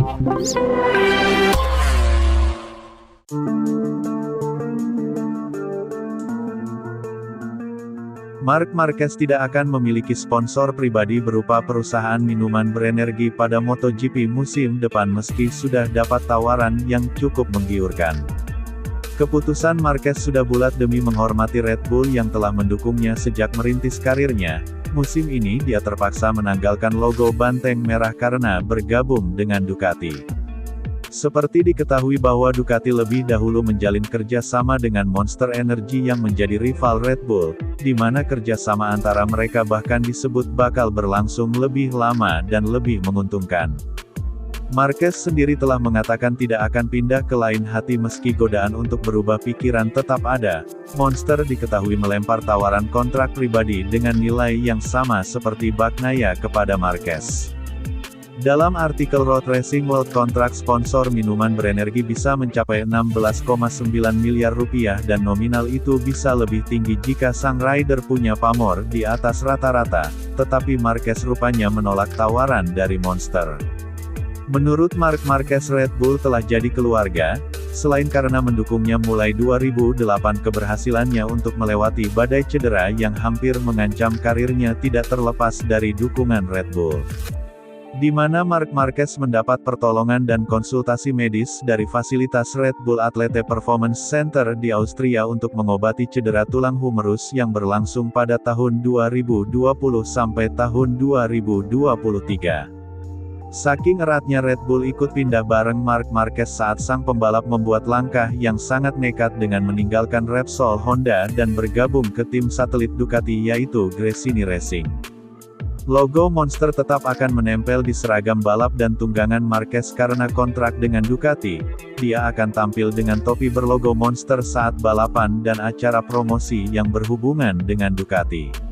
Marc Marquez tidak akan memiliki sponsor pribadi berupa perusahaan minuman berenergi pada MotoGP musim depan meski sudah dapat tawaran yang cukup menggiurkan. Keputusan Marquez sudah bulat demi menghormati Red Bull yang telah mendukungnya sejak merintis karirnya. Musim ini dia terpaksa menanggalkan logo banteng merah karena bergabung dengan Ducati. Seperti diketahui bahwa Ducati lebih dahulu menjalin kerjasama dengan Monster Energy yang menjadi rival Red Bull, di mana kerjasama antara mereka bahkan disebut bakal berlangsung lebih lama dan lebih menguntungkan. Marquez sendiri telah mengatakan tidak akan pindah ke lain hati meski godaan untuk berubah pikiran tetap ada. Monster diketahui melempar tawaran kontrak pribadi dengan nilai yang sama seperti Bagnaia kepada Marquez. Dalam artikel Road Racing World, kontrak sponsor minuman berenergi bisa mencapai 16,9 miliar rupiah dan nominal itu bisa lebih tinggi jika sang rider punya pamor di atas rata-rata, tetapi Marquez rupanya menolak tawaran dari Monster. Menurut Marc Marquez, Red Bull telah jadi keluarga, selain karena mendukungnya mulai 2008, keberhasilannya untuk melewati badai cedera yang hampir mengancam karirnya tidak terlepas dari dukungan Red Bull. Di mana Marc Marquez mendapat pertolongan dan konsultasi medis dari fasilitas Red Bull Athlete Performance Center di Austria untuk mengobati cedera tulang humerus yang berlangsung pada tahun 2020 sampai tahun 2023. Saking eratnya Red Bull ikut pindah bareng Marc Marquez saat sang pembalap membuat langkah yang sangat nekat dengan meninggalkan Repsol Honda dan bergabung ke tim satelit Ducati yaitu Gresini Racing. Logo Monster tetap akan menempel di seragam balap dan tunggangan Marquez karena kontrak dengan Ducati. Dia akan tampil dengan topi berlogo Monster saat balapan dan acara promosi yang berhubungan dengan Ducati.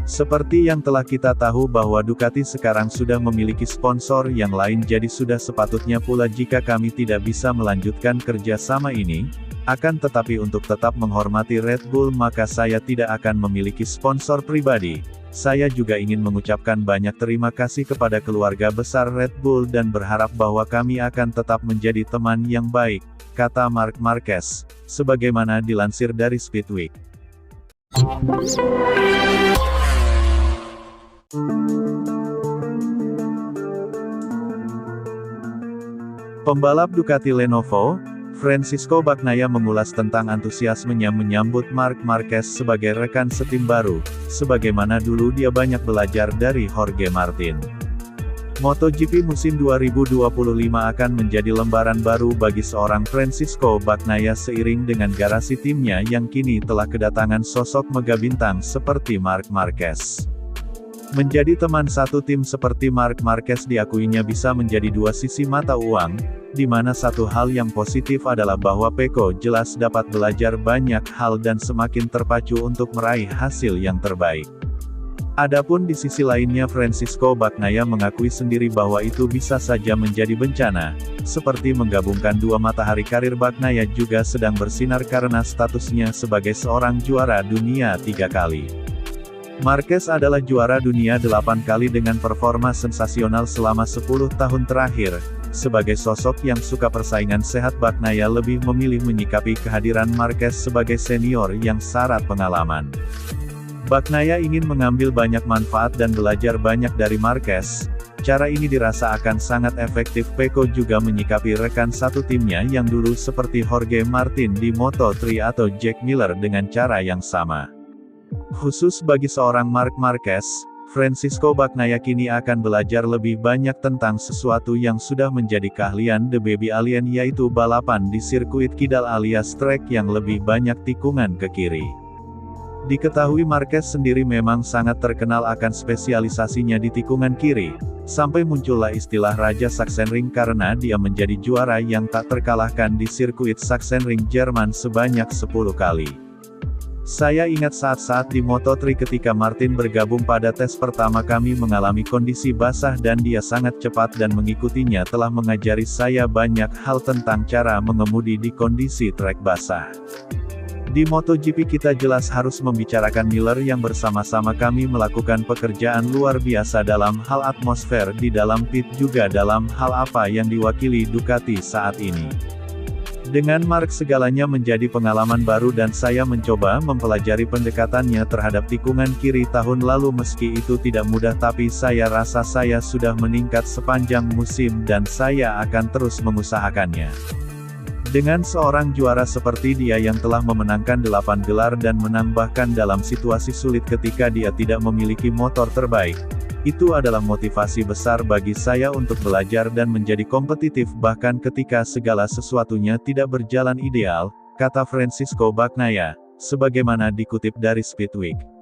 Seperti yang telah kita tahu bahwa Ducati sekarang sudah memiliki sponsor yang lain, jadi sudah sepatutnya pula jika kami tidak bisa melanjutkan kerjasama ini. Akan tetapi untuk tetap menghormati Red Bull maka saya tidak akan memiliki sponsor pribadi. Saya juga ingin mengucapkan banyak terima kasih kepada keluarga besar Red Bull dan berharap bahwa kami akan tetap menjadi teman yang baik, kata Marc Marquez, sebagaimana dilansir dari Speedweek. Pembalap Ducati Lenovo, Francisco Bagnaia mengulas tentang antusiasmenya menyambut Marc Marquez sebagai rekan setim baru, sebagaimana dulu dia banyak belajar dari Jorge Martin. MotoGP musim 2025 akan menjadi lembaran baru bagi seorang Francisco Bagnaia seiring dengan garasi timnya yang kini telah kedatangan sosok megabintang seperti Marc Marquez. Menjadi teman satu tim seperti Marc Marquez diakuinya bisa menjadi dua sisi mata uang, di mana satu hal yang positif adalah bahwa Pecco jelas dapat belajar banyak hal dan semakin terpacu untuk meraih hasil yang terbaik. Adapun di sisi lainnya Francisco Bagnaia mengakui sendiri bahwa itu bisa saja menjadi bencana, seperti menggabungkan dua matahari. Karir Bagnaia juga sedang bersinar karena statusnya sebagai seorang juara dunia 3 kali. Marquez adalah juara dunia 8 kali dengan performa sensasional selama 10 tahun terakhir. Sebagai sosok yang suka persaingan sehat, Bagnaia lebih memilih menyikapi kehadiran Marquez sebagai senior yang syarat pengalaman. Bagnaia ingin mengambil banyak manfaat dan belajar banyak dari Marquez. Cara ini dirasa akan sangat efektif. Pecco juga menyikapi rekan satu timnya yang dulu seperti Jorge Martin di Moto3 atau Jack Miller dengan cara yang sama. Khusus bagi seorang Marc Marquez, Francisco Bagnaia kini akan belajar lebih banyak tentang sesuatu yang sudah menjadi keahlian The Baby Alien, yaitu balapan di sirkuit kidal alias track yang lebih banyak tikungan ke kiri. Diketahui Marquez sendiri memang sangat terkenal akan spesialisasinya di tikungan kiri, sampai muncullah istilah Raja Sachsenring karena dia menjadi juara yang tak terkalahkan di sirkuit Sachsenring Jerman sebanyak 10 kali. Saya ingat saat-saat di Moto3 ketika Martin bergabung pada tes pertama kami mengalami kondisi basah dan dia sangat cepat dan mengikutinya telah mengajari saya banyak hal tentang cara mengemudi di kondisi trek basah. Di MotoGP kita jelas harus membicarakan Miller yang bersama-sama kami melakukan pekerjaan luar biasa dalam hal atmosfer di dalam pit juga dalam hal apa yang diwakili Ducati saat ini. Dengan Marc segalanya menjadi pengalaman baru dan saya mencoba mempelajari pendekatannya terhadap tikungan kiri tahun lalu meski itu tidak mudah tapi saya rasa saya sudah meningkat sepanjang musim dan saya akan terus mengusahakannya. Dengan seorang juara seperti dia yang telah memenangkan 8 gelar dan menang bahkan dalam situasi sulit ketika dia tidak memiliki motor terbaik, itu adalah motivasi besar bagi saya untuk belajar dan menjadi kompetitif bahkan ketika segala sesuatunya tidak berjalan ideal, kata Francisco Bagnaia, sebagaimana dikutip dari Speedweek.